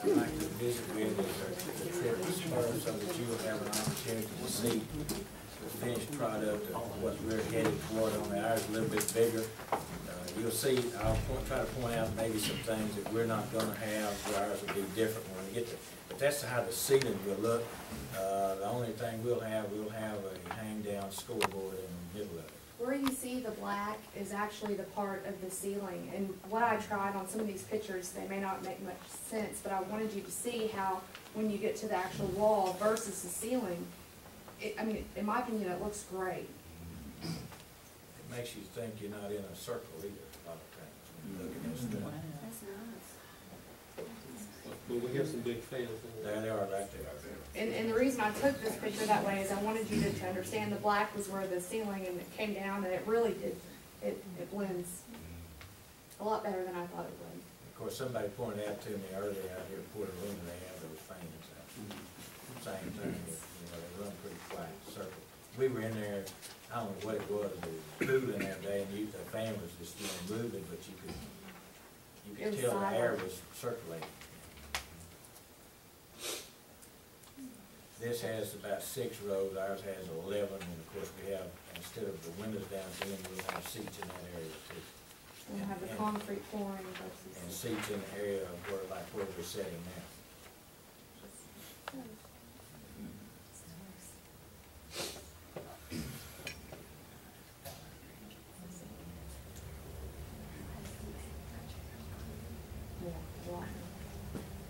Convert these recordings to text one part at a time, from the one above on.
I'd like to visit with the trip first so that you will have an opportunity to see the finished product of what we're headed toward on ours a little bit bigger. You'll see, I'll try to point out maybe some things that we're not going to have, where ours will be different when we get there. But that's how the ceiling will look. The only thing we'll have a hang-down scoreboard in the middle of it. Where you see the black is actually the part of the ceiling. And what I tried on some of these pictures, they may not make much sense, but I wanted you to see how when you get to the actual wall versus the ceiling, I mean, in my opinion, it looks great. It makes you think you're not in a circle either, a lot of times, when you're looking at stuff. That's nice. But we have some big fans. There they are, right there. And the reason I took this picture that way is I wanted you to understand the black was where the ceiling and it came down, and it really did, it blends a lot better than I thought it would. Of course, somebody pointed out to me earlier out here in Port Arena, they have those fans out. Same thing, you know, they run pretty flat, circle. We were in there, I don't know what it was cooling that day, and the fan was just, you know, moving, but you could tell the air was circulating. This has about 6 rows, ours has 11, and of course we have, instead of the windows down at the end, we'll have seats in that area too. And we'll have the concrete flooring versus. And seats in the area of where, like where we're sitting now.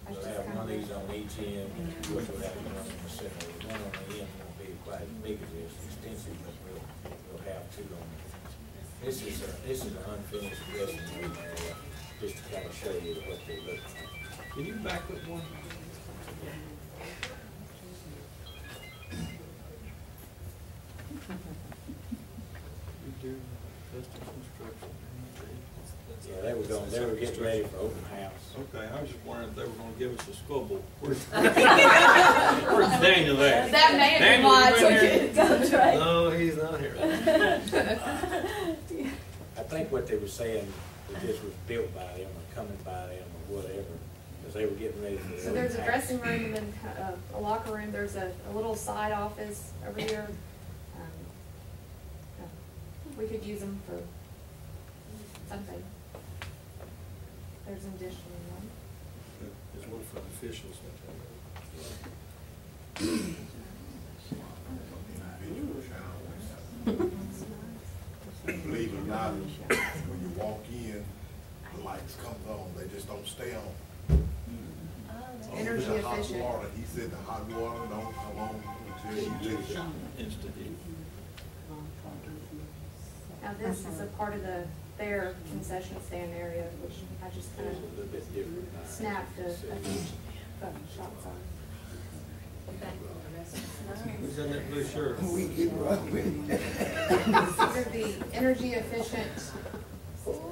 We'll have one of these on each end, and of course we'll have one in the center. One on the end won't be quite as big as this, extensive, but we'll have 2 on it. This is an unfinished dressing room area, just to kind of show you what they look like. Can you back up one? You do custom construction. Yeah, they were getting ready for open house. Okay, I was just wondering if they were gonna give us a scoreboard. Where's Daniel at? That may have been why I took it. That's right. No, he's not here. I think what they were saying was this was built by them or coming by them or whatever, because they were getting ready for the So there's a dressing room and then a locker room. There's a little side office over here. We could use them for something. There's an additional one. There's one for the officials. Believe it or not, when you walk in, the lights come on, they just don't stay on. Energy The hot efficient. water, he said the hot water don't come on until you take it. Instant heat. Now this is a part of their concession stand area, which I just kind It's a little bit different. of snapped a few shots on. Who's in that blue shirt? These are the energy efficient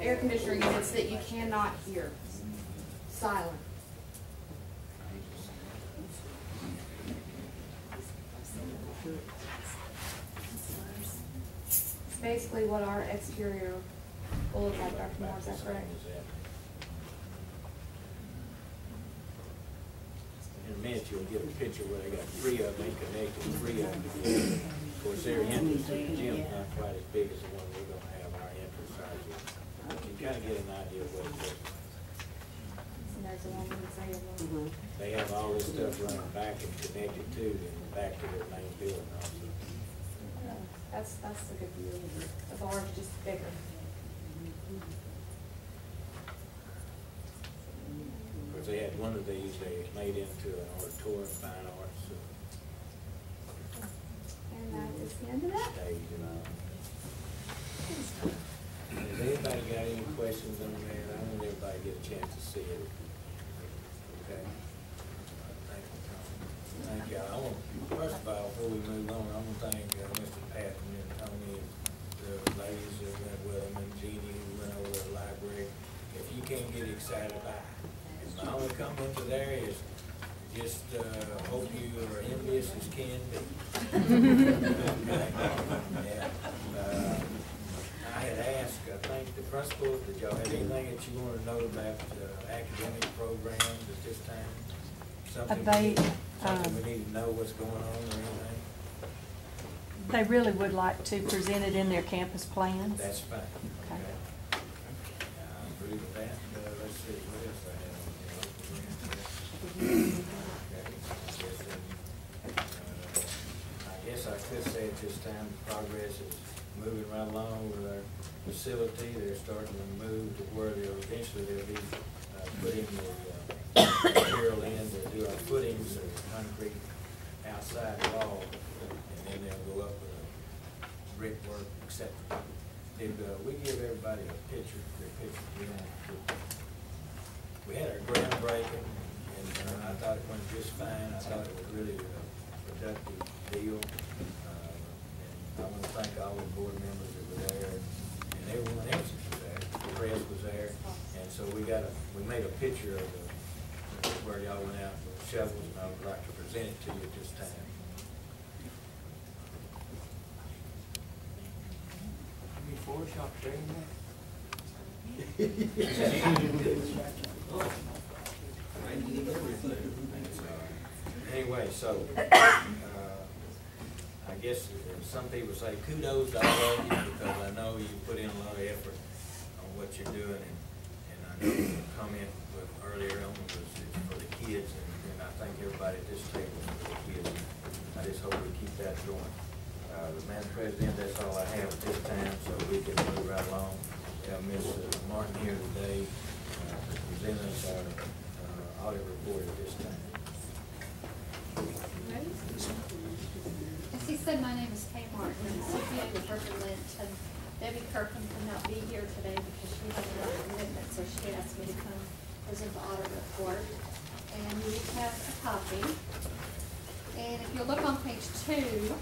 air conditioner units that you cannot hear. Silent. It's basically what our exterior will look like, Dr. Moore, is that correct? In a minute, you'll get a picture where they got 3 of them connected, 3 of them together. Of course, their entrance to the gym is not quite as big as the one we're going to have our entrance size is. You kind of get an idea of what it looks like. And there's the one we say of They have all this stuff running back and connected to and back to their main building also. That's a good view. The bar's just bigger. Because they had one of these, they made into an auditorium, fine arts And that is the end of that. stage and all. Has anybody got any questions on that? I want everybody to get a chance to see it. Okay. Thank you, Tom. Thank you. I want, first of all, before we move on, I want to thank Mr. Patton and Tony and the ladies that went with them and Jeannie who went over to the library. If you can't get excited about it, my only comment to there is just hope you are envious as can be. Okay. Yeah. I had asked, I think, the principals, did y'all have anything that you wanted to know about academic programs at this time? Something we need to know what's going on or anything? They really would like to present it in their campus plans. That's fine. Okay. I agree with that. Let's see, what else I have on here? I guess I could say at this time, the progress is moving right along with our facility. They're starting to move to where eventually they'll be putting the material in to do our footings or concrete outside wall, and then they'll go up with a brickwork, except if we give everybody a picture, we had our groundbreaking, and I thought it went just fine. I thought it was really a productive deal. And I want to thank all the board members that were there, and everyone else that was there. The press was there, and so we made a picture of where y'all went out with shovels, and I would like to present it to you at this time. Photoshop training that? Anyway, so, I guess some people say kudos to all of you, because I know you put in a lot of effort on what you're doing, and I know the comment earlier on was for the kids, and I think everybody at this table is for the kids. I just hope we keep that going. Madam President, that's all I have at this time, so we can move right along. We have Ms. Martin here today to present us our audit report at this time. As he said, my name is Kay Martin, I'm CPA with Berkeley Lynch, and Debbie Kirkham could not be here today because she had another commitment, so she asked me to come present the audit report. And you each have a copy. And if you look on page 2,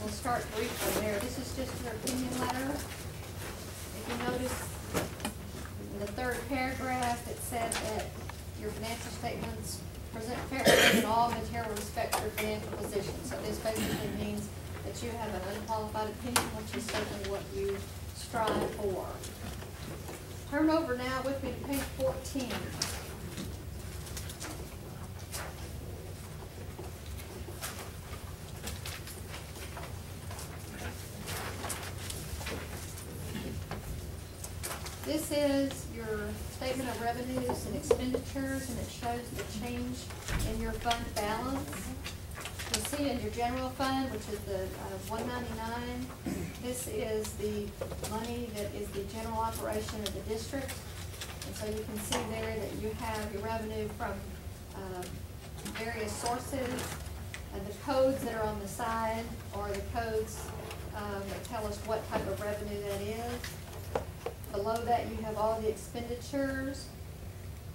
we'll start briefly there. This is just your opinion letter. If you notice in the third paragraph, it said that your financial statements present fairly in all material respect to your financial position. So this basically means that you have an unqualified opinion, which is certainly what you strive for. Turn over now with me to page 14. This is your statement of revenues and expenditures, and it shows the change in your fund balance. You'll see in your general fund, which is the $199, this is the money that is the general operation of the district. And so you can see there that you have your revenue from various sources, and the codes that are on the side are the codes that tell us what type of revenue that is. Below that, you have all the expenditures.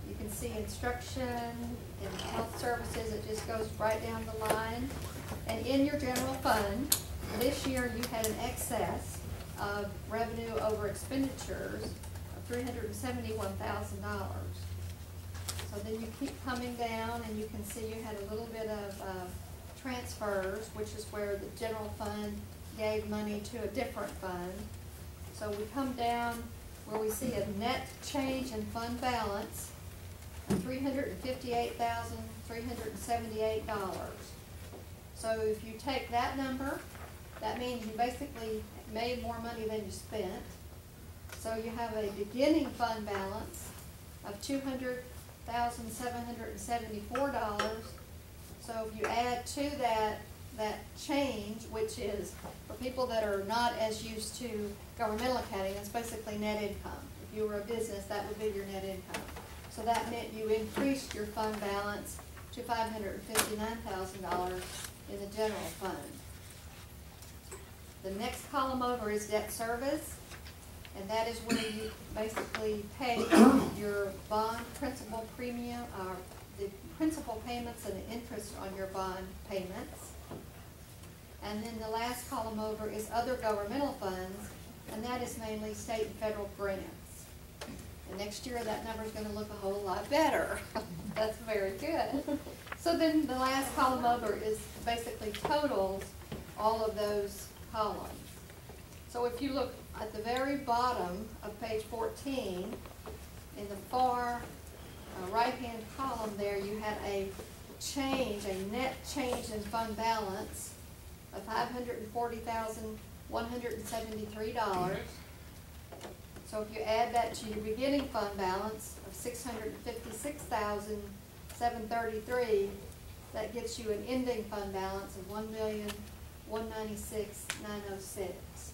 You can see instruction and health services. It just goes right down the line. And in your general fund, this year you had an excess of revenue over expenditures of $371,000. So then you keep coming down, and you can see you had a little bit of transfers, which is where the general fund gave money to a different fund. So we come down where we see a net change in fund balance of $358,378. So if you take that number, that means you basically made more money than you spent. So you have a beginning fund balance of $200,774. So if you add to that change, which is for people that are not as used to governmental accounting, it's basically net income. If you were a business, that would be your net income. So that meant you increased your fund balance to $559,000 in the general fund. The next column over is debt service, and that is where you basically pay your bond principal premium, or the principal payments and the interest on your bond payments. And then the last column over is other governmental funds, and that is mainly state and federal grants. And next year that number is going to look a whole lot better. That's very good. So then the last column over is basically totals all of those columns. So if you look at the very bottom of page 14, in the far right-hand column there, you had a change, a net change in fund balance of $540,173. So if you add that to your beginning fund balance of $656,733, that gets you an ending fund balance of $1,196,906.